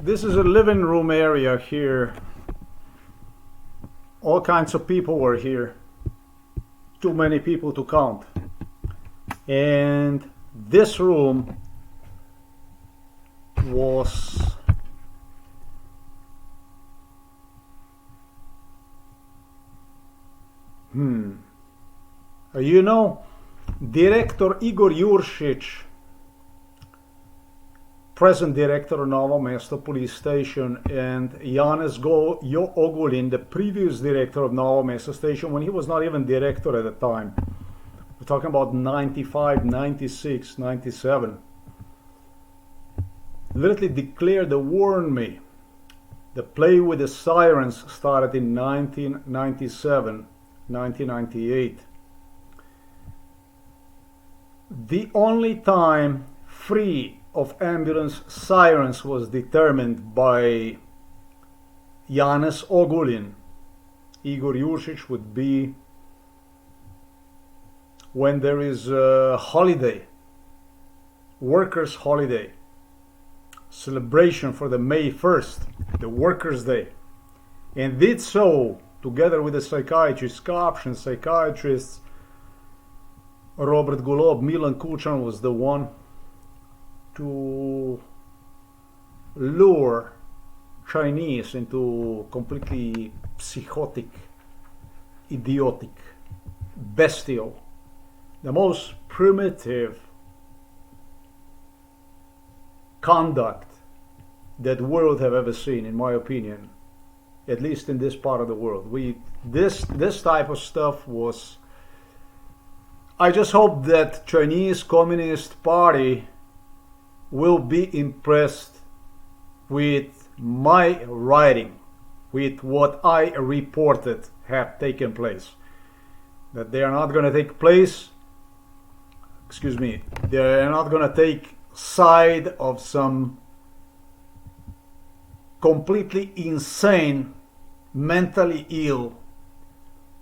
This is a living room area here. All kinds of people were here. Too many people to count. And this room was you know, Director Igor Juršić, present director of Novo Mesto Police Station, and Janez Ogulin, the previous director of Novo Mesto Station, when he was not even director at the time. We're talking about 95, 96, 97. Literally declared the war on me. The play with the sirens started in 1997, 1998. The only time free of ambulance sirens was determined by Janez Ogulin. Igor Juršić would be when there is a holiday, workers' holiday, celebration for the May 1st, the Workers' Day, and did so together with the psychiatrists, cops and psychiatrists. Robert Golob, Milan Kuchan was the one to lure Chinese into completely psychotic, idiotic, bestial, the most primitive conduct that the world have ever seen, in my opinion, at least in this part of the world. This type of stuff was. I just hope that Chinese Communist Party will be impressed with my writing, with what I reported have taken place. That they are not going to take place, they are not going to take side of some completely insane, mentally ill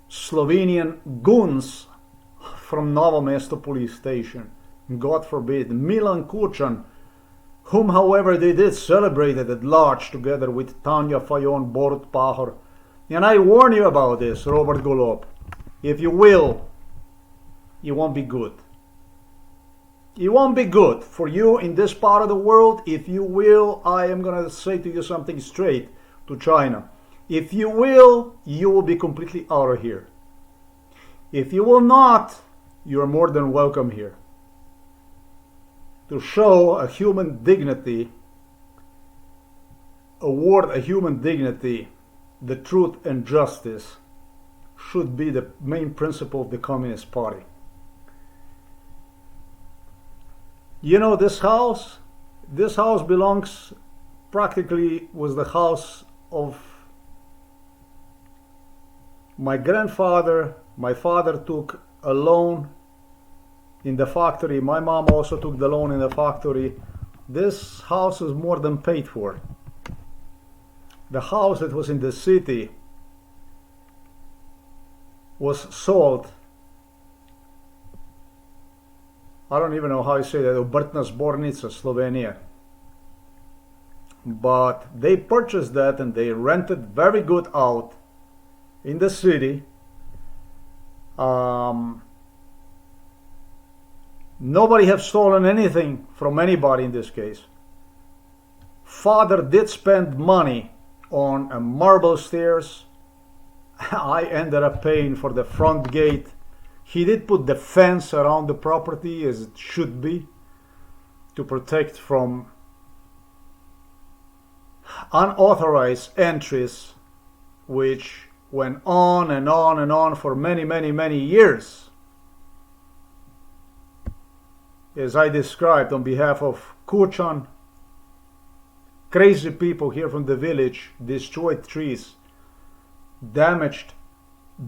Slovenian goons from Novo Mesto Police Station. God forbid. Milan Kuchan, whom however they did celebrate it at large together with Tanja Fajon, Borut Pahor. And I warn you about this, Robert Golob. If you will, it won't be good. It won't be good for you in this part of the world. If you will, I am going to say to you something straight to China. If you will be completely out of here. If you will not, you are more than welcome here. To show a human dignity, award a human dignity, the truth and justice should be the main principle of the Communist Party. You know, this house belongs, practically was the house of my grandfather. My father took a loan in the factory. My mom also took the loan in the factory. This house is more than paid for. The house that was in the city was sold. I don't even know how you say that, Obrtna Zbornica, Slovenia. But they purchased that and they rented very good out in the city. Nobody have stolen anything from anybody in this case. Father did spend money on a marble stairs. I ended up paying for the front gate. He did put the fence around the property as it should be to protect from unauthorized entries, which went on and on and on for many, many, many years. As I described on behalf of Kuchan, crazy people here from the village destroyed trees, damaged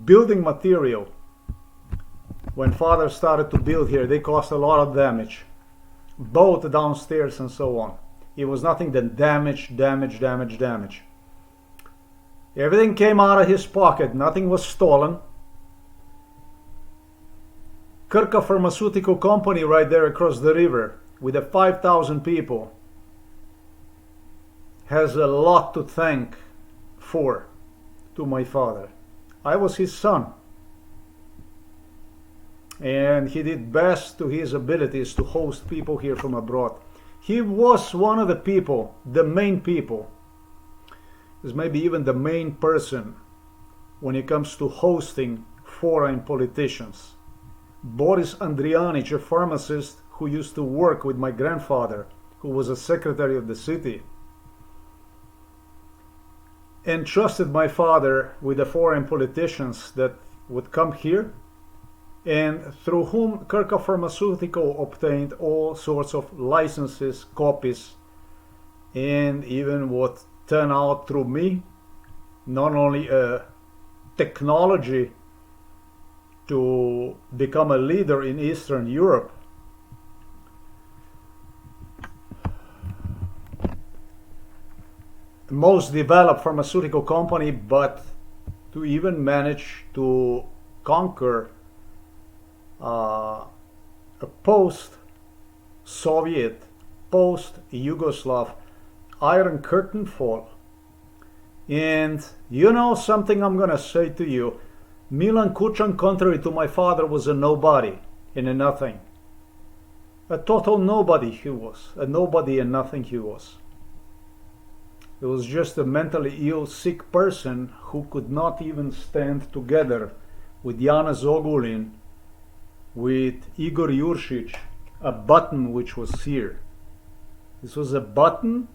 building material. When father started to build here, they caused a lot of damage, both downstairs and so on. It was nothing than damage. Everything came out of his pocket, nothing was stolen. Krka Pharmaceutical Company right there across the river with the 5,000 people. has a lot to thank for to my father. I was his son, and he did best to his abilities to host people here from abroad. He was one of the people, the main people, is maybe even the main person when it comes to hosting foreign politicians. Boris Andrianich, a pharmacist who used to work with my grandfather, who was a secretary of the city, entrusted my father with the foreign politicians that would come here, and through whom Kirka Pharmaceutical obtained all sorts of licenses, copies, and even what turned out through me, not only a technology to become a leader in Eastern Europe, the most developed pharmaceutical company, but to even manage to conquer a post-Soviet, post-Yugoslav Iron Curtain fall. And you know something I'm gonna say to you, Milan Kučan, contrary to my father, was a nobody and a nothing. A total nobody he was, a nobody and nothing he was. He was just a mentally ill, sick person who could not even stand together with Janez Ogulin, with Igor Juršić, a button which was here. This was a button,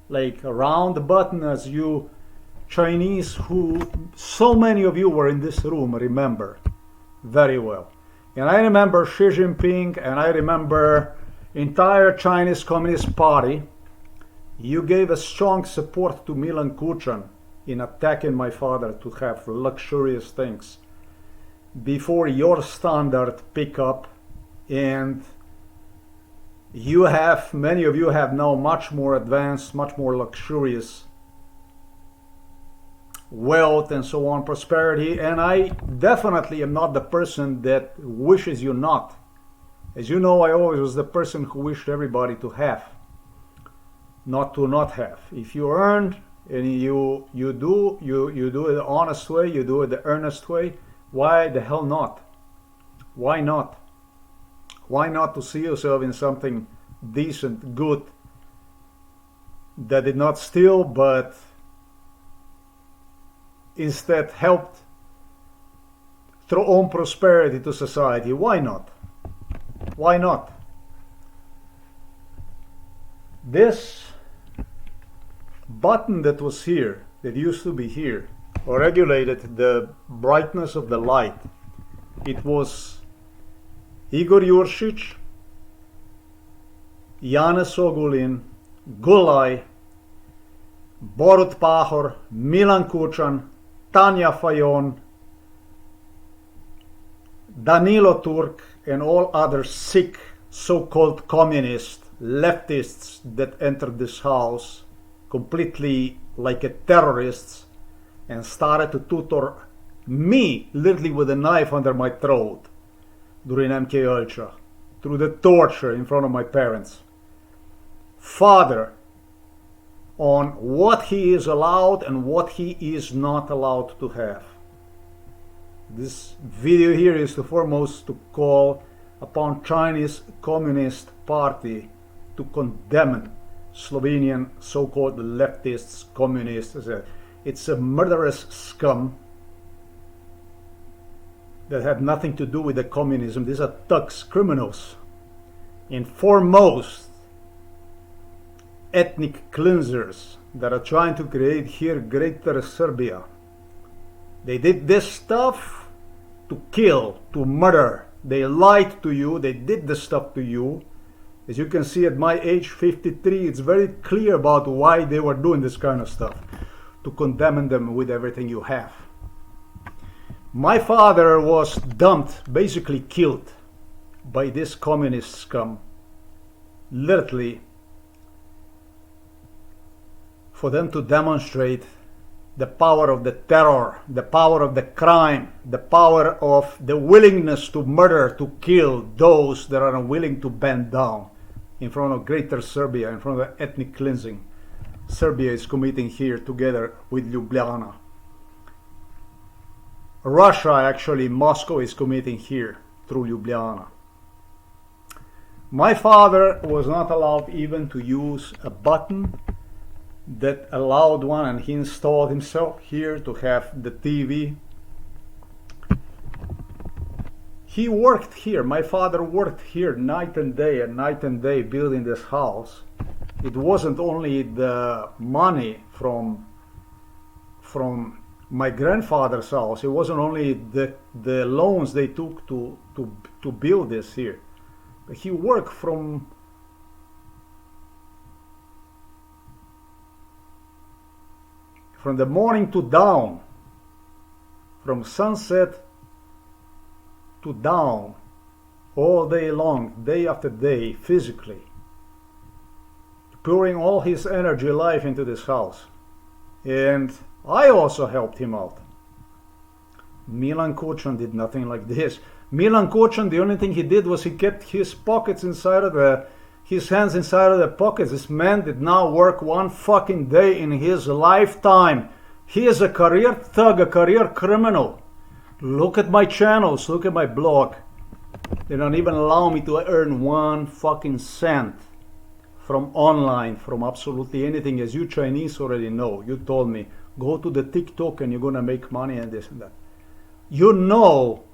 like a round button, as you Chinese, who so many of you were in this room, remember very well. And I remember Xi Jinping, and I remember entire Chinese Communist Party. You gave a strong support to Milan Kučan in attacking my father to have luxurious things before your standard pickup, and you have, many of you have now much more advanced, much more luxurious wealth and so on, prosperity, and I definitely am not the person that wishes you not. As you know, I always was the person who wished everybody to have, not to not have. If you earned and you do it the honest way, you do it the earnest way, why the hell not? Why not? Why not to see yourself in something decent, good, that did not steal, but instead helped through own prosperity to society? Why not? Why not? This button that was here, that used to be here, regulated the brightness of the light. It was Igor Juršić, Janez Ogulin, Gulaj, Borut Pahor, Milan Kučan, Tanja Fajon, Danilo Turk, and all other sick so-called communist leftists that entered this house completely like a terrorists and started to tutor me, literally with a knife under my throat during MK Ultra, through the torture in front of my parents. Father, on what he is allowed and what he is not allowed to have. This video here is to foremost to call upon Chinese Communist Party to condemn Slovenian so-called leftists, communists. It's a murderous scum that had nothing to do with the communism. These are thugs, criminals, and foremost ethnic cleansers that are trying to create here greater Serbia. They did this stuff to kill, to murder. They lied to you, they did this stuff to you. As you can see at my age 53, it's very clear about why they were doing this kind of stuff, to condemn them with everything you have. My father was dumped, basically killed by this communist scum, literally for them to demonstrate the power of the terror, the power of the crime, the power of the willingness to murder, to kill those that are unwilling to bend down in front of greater Serbia, in front of ethnic cleansing Serbia is committing here together with Ljubljana. Russia, actually, Moscow is committing here through Ljubljana. My father was not allowed even to use a button that allowed one, and he installed himself here to have the TV. He worked here. My father worked here night and day building this house. It wasn't only the money from my grandfather's house. It wasn't only the loans they took to build this here. But he worked from the morning to dawn, from sunset to dawn, all day long, day after day, physically, pouring all his energy, life into this house. And I also helped him out. Milan Kučan did nothing like this. Milan Kučan, the only thing he did was he kept his pockets inside of his hands inside of the pockets. This man did not work one fucking day in his lifetime. He is a career thug, a career criminal. Look at my channels, look at my blog. They don't even allow me to earn one fucking cent from online, from absolutely anything. As you Chinese already know, you told me, go to the TikTok and you're gonna make money and this and that. You know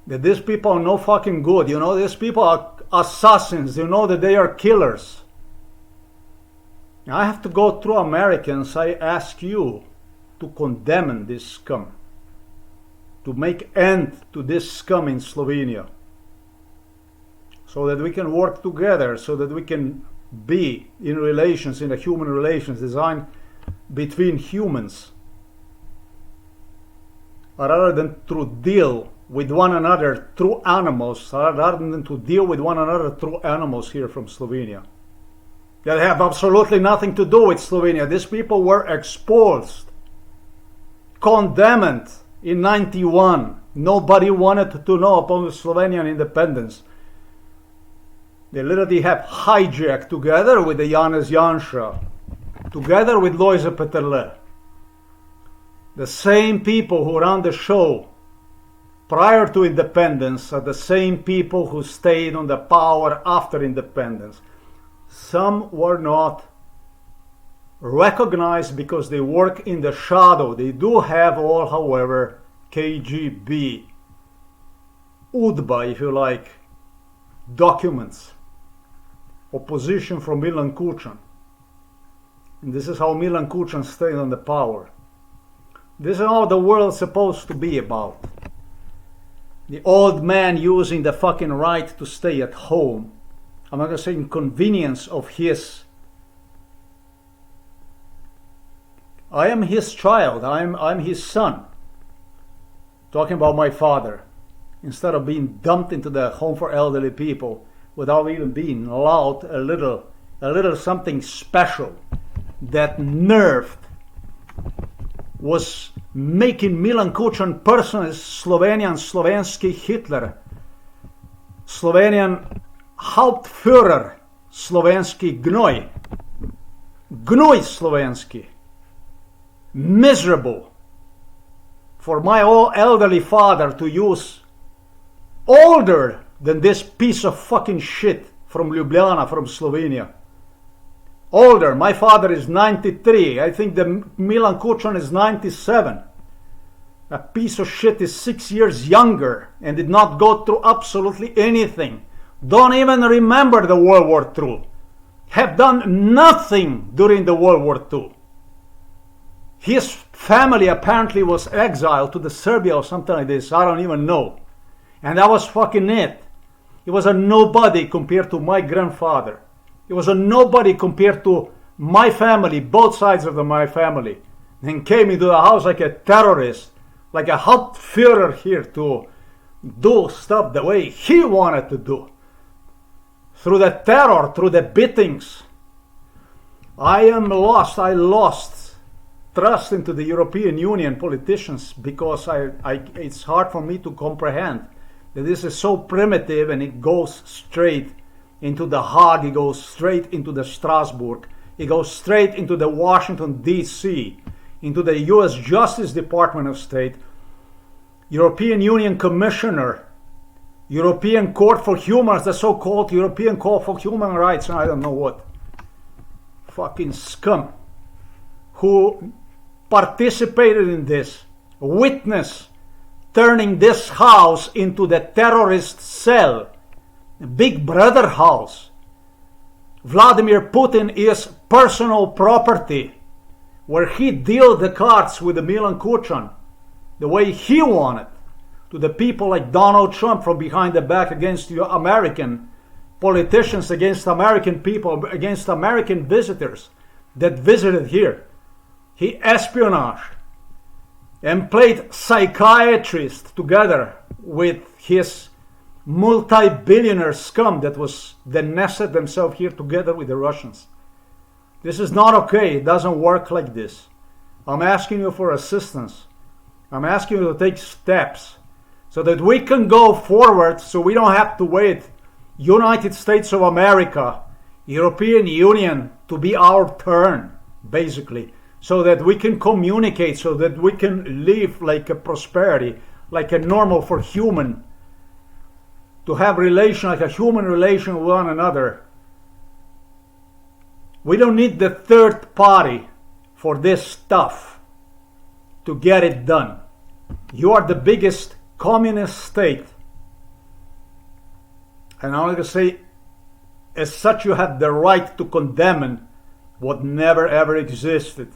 that these people are no fucking good. You know these people are assassins. You know that they are killers. I have to go through Americans. I ask you to condemn this scum, to make end to this scum in Slovenia, so that we can work together, so that we can be in relations, in a human relations designed between humans, rather than to deal with one another through animals, rather than to deal with one another through animals here from Slovenia that have absolutely nothing to do with Slovenia. These people were expulsed, condemned in 91. Nobody wanted to know about the Slovenian independence. They literally have hijacked, together with the Janez Janša, together with Lojze Peterle, the same people who ran the show prior to independence are the same people who stayed on the power after independence. Some were not recognized because they work in the shadow. They do have all, however, KGB, UDBA, if you like, documents, opposition from Milan Kučan. And this is how Milan Kučan stayed on the power. This is how the world's supposed to be about. The old man using the fucking right to stay at home. I'm not going to say inconvenience of his. I am his child. I'm his son. Talking about my father. Instead of being dumped into the home for elderly people without even being allowed a little something special. That nerve was making Milan Kučan personally Slovenian, slovenski Hitler, Slovenian Hauptführer, slovenski gnoj, gnoj slovenski, miserable. For my old elderly father to use older than this piece of fucking shit from Ljubljana, from Slovenia. Older. My father is 93. I think the Milan Kučan is 97. A piece of shit is 6 years younger and did not go through absolutely anything. Don't even remember the World War II. Have done nothing during the World War II. His family apparently was exiled to the Serbia or something like this. I don't even know. And that was fucking it. He was a nobody compared to my grandfather. He was a nobody compared to my family, both sides of my family. And came into the house like a terrorist, like a Hauptführer here to do stuff the way he wanted to do. Through the terror, through the beatings. I am lost. I lost trust into the European Union politicians because it's hard for me to comprehend that this is so primitive and it goes straight into the Hague, it goes straight into the Strasbourg, It goes straight into the Washington, D.C., into the U.S. Justice Department of State, European Union Commissioner, European Court for Human, the so-called European Court for Human Rights, and I don't know what. Fucking scum who participated in this, witness turning this house into the terrorist cell, Big Brother house. Vladimir Putin is personal property, where he dealt the cards with the Milan Kuchan the way he wanted, to the people like Donald Trump from behind the back against you American politicians, against American people, against American visitors that visited here. He espionaged and played psychiatrist together with his multi-billionaire scum that nested themselves here together with the Russians. This is not okay. It doesn't work like this. I'm asking you for assistance. I'm asking you to take steps so that we can go forward, so we don't have to wait United States of America, European Union to be our turn, basically, so that we can communicate, so that we can live like a prosperity, like a normal for human, to have relation, like a human relation with one another. We don't need the third party for this stuff to get it done. You are the biggest communist state, and I'm going to say, as such, you have the right to condemn what never ever existed.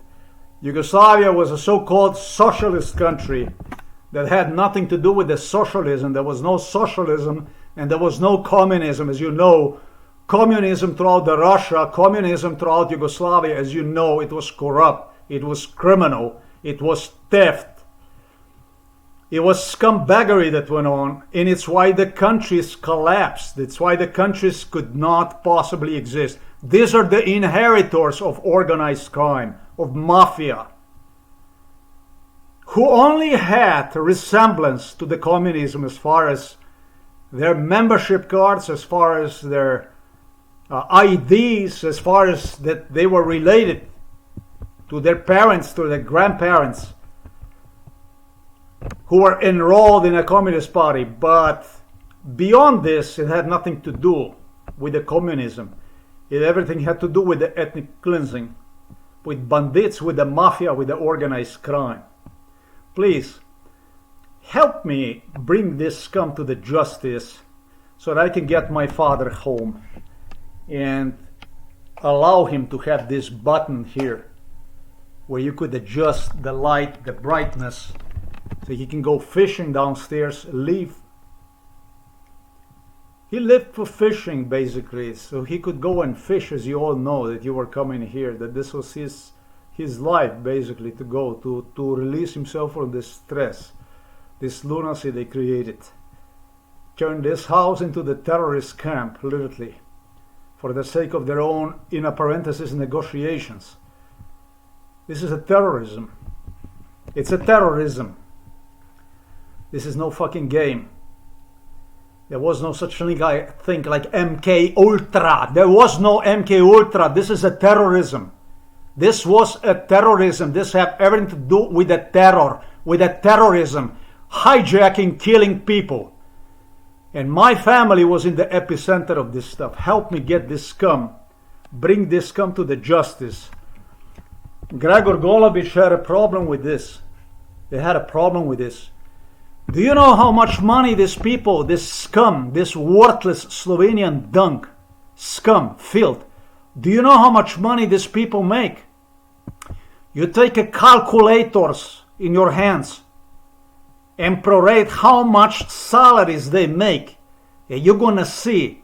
Yugoslavia was a so-called socialist country that had nothing to do with the socialism. There was no socialism and there was no communism. As you know, communism throughout the Russia, communism throughout Yugoslavia, as you know, it was corrupt, it was criminal, it was theft. It was scumbaggery that went on, and it's why the countries collapsed. It's why the countries could not possibly exist. These are the inheritors of organized crime, of mafia, who only had a resemblance to the communism as far as their membership cards, as far as their IDs, as far as that they were related to their parents, to their grandparents, who were enrolled in a communist party. But beyond this, it had nothing to do with the communism. Everything had to do with the ethnic cleansing, with bandits, with the mafia, with the organized crime. Please, help me bring this scum to the justice so that I can get my father home and allow him to have this button here where you could adjust the light, the brightness, so he can go fishing downstairs, leave. He lived for fishing, basically, so he could go and fish, as you all know, that you were coming here, that this was his life, basically, to go, to release himself from this stress, this lunacy they created. Turn this house into the terrorist camp, literally, for the sake of their own, in a parenthesis, negotiations. This is a terrorism. It's a terrorism. This is no fucking game. There was no such thing like MK Ultra. There was no MK Ultra. This is a terrorism. This was a terrorism. This had everything to do with the terror, with the terrorism, hijacking, killing people. And my family was in the epicenter of this stuff. Help me get this scum. Bring this scum to the justice. Gregor Golobic had a problem with this. They had a problem with this. Do you know how much money these people, this scum, this worthless Slovenian dunk, scum, filth, do you know how much money these people make? You take a calculators in your hands and prorate how much salaries they make, and you're gonna see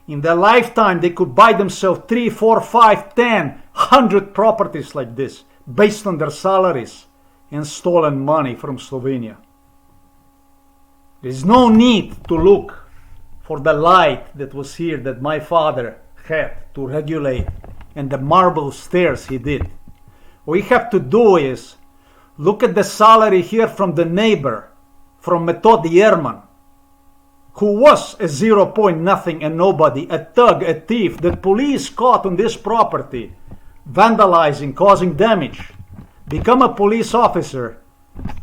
in their lifetime they could buy themselves 3, 4, 5, 10, 100 properties like this based on their salaries and stolen money from Slovenia. There is no need to look for the light that was here that my father had to regulate and the marble stairs he did. What we have to do is look at the salary here from the neighbor, from Metodi Yerman, who was a 0 point nothing and nobody, a thug, a thief that police caught on this property vandalizing, causing damage. Become a police officer,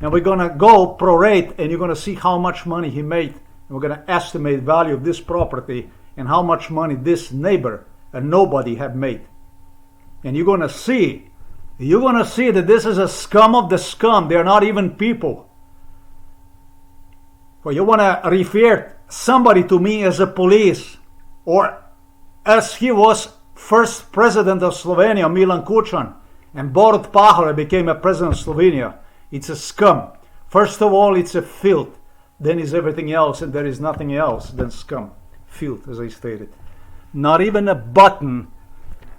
and we're going to go prorate, and you're going to see how much money he made. And we're going to estimate value of this property and how much money this neighbor and nobody have made. And you're going to see that this is a scum of the scum. They're not even people. Well, you want to refer somebody to me as a police, or as he was first president of Slovenia, Milan Kučan, and Borut Pahor became a president of Slovenia. It's a scum. First of all, it's a filth. Then is everything else, and there is nothing else than scum. Filth, as I stated. Not even a button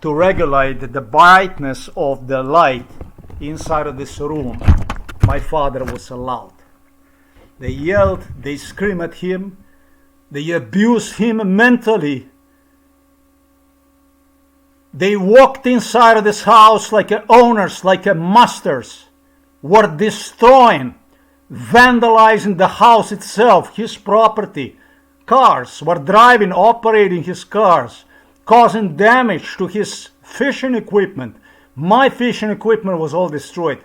to regulate the brightness of the light inside of this room my father was allowed. They yelled, they screamed at him, they abused him mentally. They walked inside of this house like owners, like masters, were destroying, vandalizing the house itself, his property. Cars were driving, operating his cars, causing damage to his fishing equipment. My fishing equipment was all destroyed.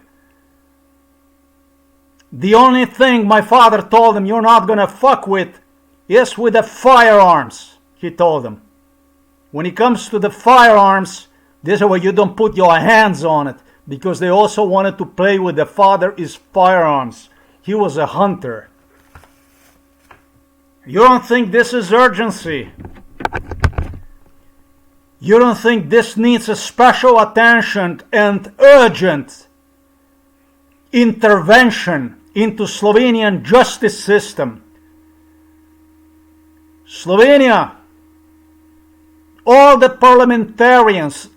The only thing my father told him you're not gonna fuck with is with the firearms, he told them. When it comes to the firearms, this is where you don't put your hands on it, because they also wanted to play with the father's firearms. He was a hunter. You don't think this is urgency? You don't think this needs a special attention and urgent intervention into Slovenian justice system? Slovenia, all the parliamentarians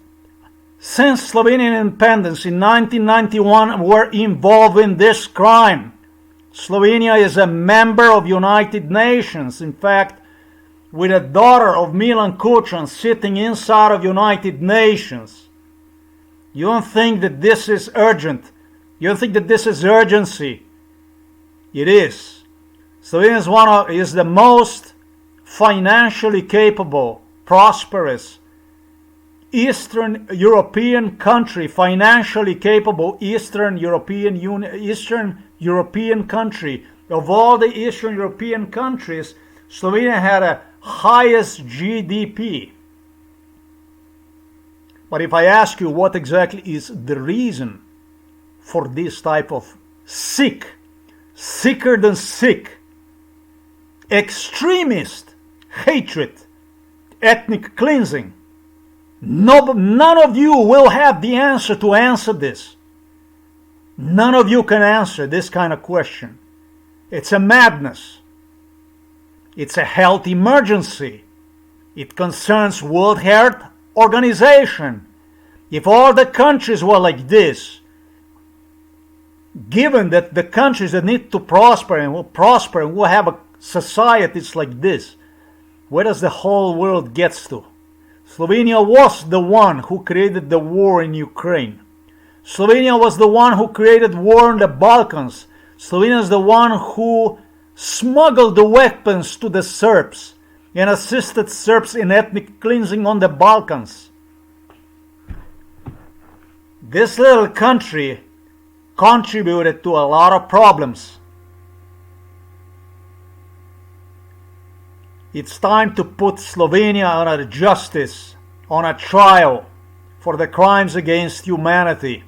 since Slovenian independence in 1991 were involved in this crime. Slovenia is a member of United Nations. In fact, with a daughter of Milan Kučan sitting inside of United Nations. You don't think that this is urgent? You don't think that this is urgency? It is. Slovenia is the most financially capable, prosperous, Eastern European country, financially capable Eastern European country. Of all the Eastern European countries, Slovenia had a highest GDP. But if I ask you what exactly is the reason for this type of sicker than sick, extremist hatred, ethnic cleansing, none of you will have the answer to answer this. None of you can answer this kind of question. It's a madness. It's a health emergency. It concerns World Health Organization. If all the countries were like this, given that the countries that need to prosper and will have a societies like this, where does the whole world gets to? Slovenia was the one who created the war in Ukraine. Slovenia was the one who created war in the Balkans. Slovenia is the one who smuggled the weapons to the Serbs and assisted Serbs in ethnic cleansing on the Balkans. This little country contributed to a lot of problems. It's time to put Slovenia on a justice, on a trial for the crimes against humanity.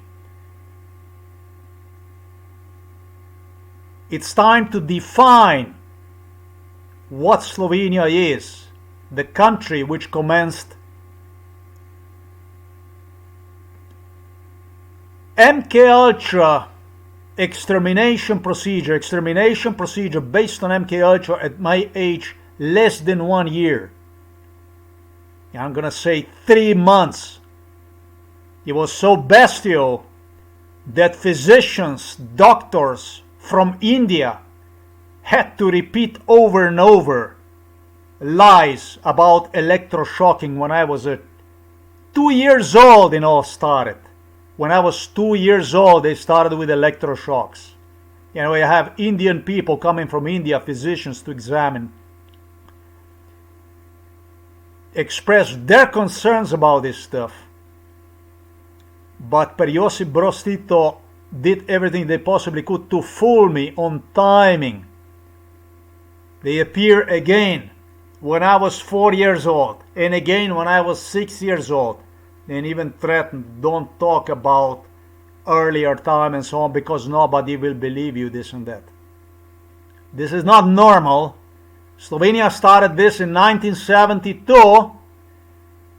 It's time to define what Slovenia is, the country which commenced MK Ultra extermination procedure based on MK Ultra at my age, less than 1 year. I'm gonna say 3 months. It was so bestial that physicians, doctors from India had to repeat over and over lies about electroshocking when I was 2 years old. It all started. When I was 2 years old, they started with electroshocks. You know, you have Indian people coming from India, physicians, to examine, express their concerns about this stuff. but per Josip Broz Tito did everything they possibly could to fool me on timing. They appear again when I was 4 years old, and again when I was 6 years old, and even threatened, don't talk about earlier time and so on, because nobody will believe you, this and that. This is not normal. Slovenia started this in 1972.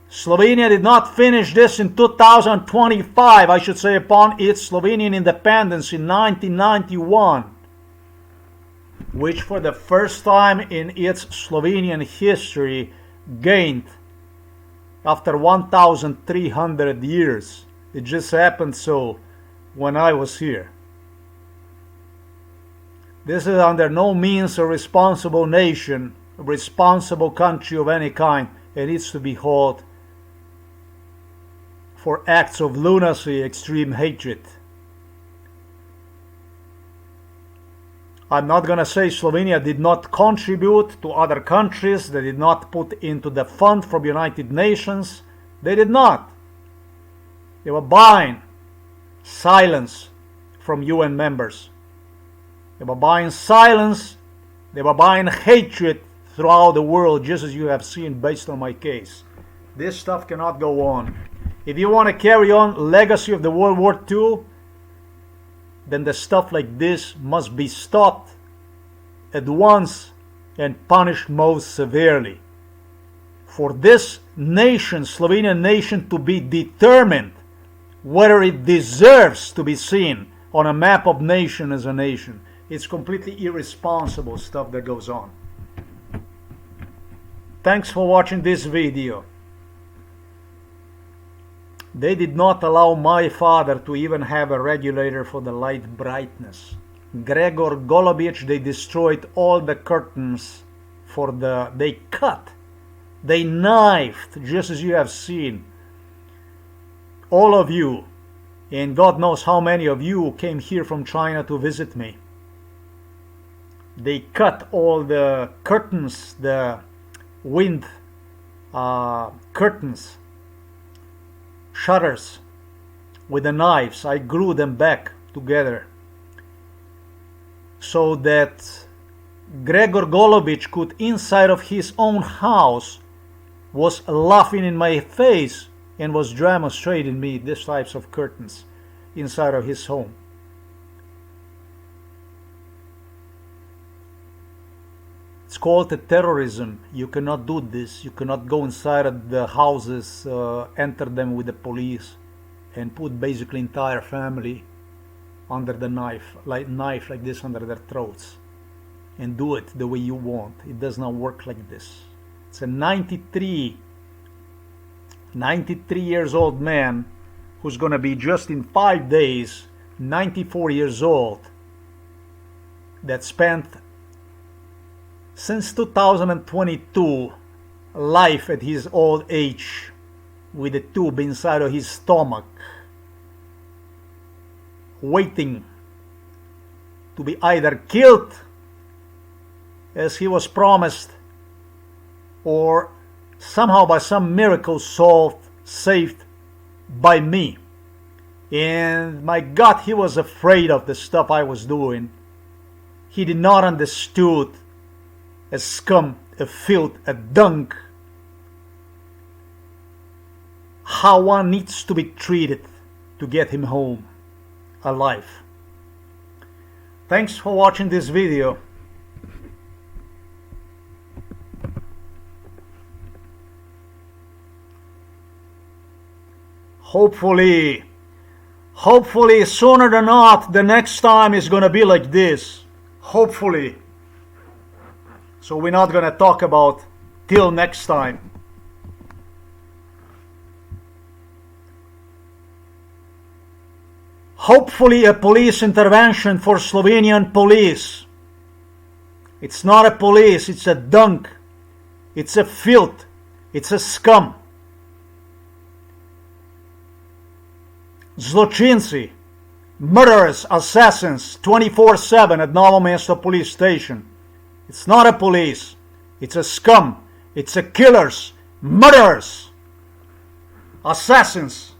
Slovenia did not finish this in 2025, I should say, upon its Slovenian independence in 1991, which for the first time in its Slovenian history gained after 1,300 years. It just happened so when I was here. This is under no means a responsible nation, a responsible country of any kind. It needs to be held for acts of lunacy, extreme hatred. I'm not going to say Slovenia did not contribute to other countries. They did not put into the fund from United Nations. They did not. They were buying silence from UN members. They were buying silence. They were buying hatred throughout the world, just as you have seen based on my case. This stuff cannot go on. If you want to carry on legacy of the World War II, then the stuff like this must be stopped at once and punished most severely. For this nation, Slovenian nation, to be determined whether it deserves to be seen on a map of nation as a nation, it's completely irresponsible stuff that goes on. Thanks for watching this video. They did not allow my father to even have a regulator for the light brightness. Gregor Golobic, they destroyed all the curtains for they cut, they knifed, just as you have seen. All of you, and God knows how many of you came here from China to visit me. They cut all the curtains, the wind curtains, shutters, with the knives. I glued them back together so that Gregor Golobic could, inside of his own house, was laughing in my face and was demonstrating me these types of curtains inside of his home. It's called a terrorism. You cannot do this. You cannot go inside of the houses, enter them with the police, and put basically entire family under the knife like this under their throats, and do it the way you want. It does not work like this. It's a 93 years old man who's gonna be just in 5 days 94 years old, that spent since 2022 life at his old age with a tube inside of his stomach, waiting to be either killed as he was promised, or somehow by some miracle saved by me. And my God, he was afraid of the stuff I was doing. He did not understood a scum, a filth, a dung, how one needs to be treated to get him home alive. Thanks for watching this video. Hopefully sooner than not, the next time is gonna be like this. Hopefully. So we're not gonna talk about till next time. Hopefully a police intervention for Slovenian police. It's not a police, it's a dung. It's a filth. It's a scum. Zločinci, murderers, assassins, 24/7 at Novo Mesto police station. It's not a police, it's a scum, it's a killers, murderers, assassins.